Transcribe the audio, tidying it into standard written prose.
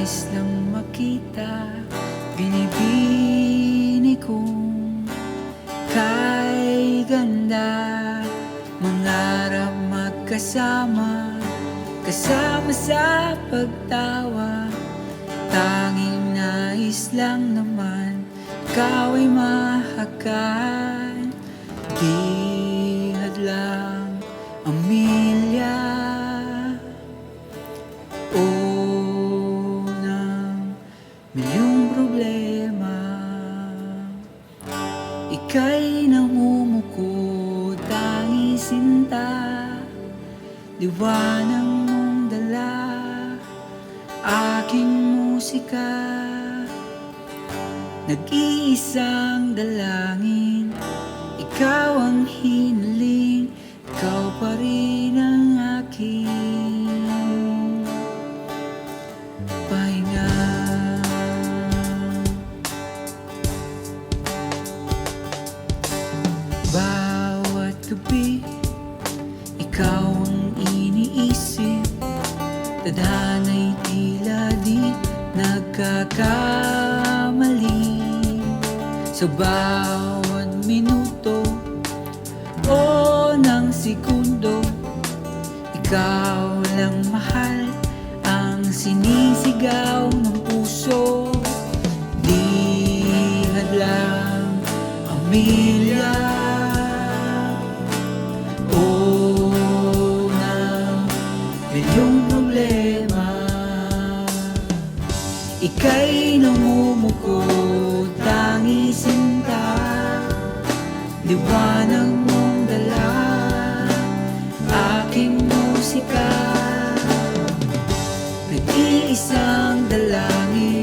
nais lang makita, binibini kong kay ganda. Mangarap magkasama, kasama sa pagtawa. Tanging nais lang naman, ikaw ay mahagan. Di hadlang ang milya o ng milyong problema. Ika'y namumuko, tangi sinta, liwanag mong dala, aking musika. Nag-iisang dalangin, ikaw ang hiniling, ikaw pa rin ang aking pahinga. Bawat gabi, ikaw ang iniisip, tadhana'y tila di nagkakamali. Sa bawat minuto o ng segundo, ikaw lang mahal ang sinisigaw ng puso. Di hadlang ang milya o ng milyong problema. Ika'y namumuko, tangi sinta, liwanag mong dala, aking musika. Nag-iisang dalangin,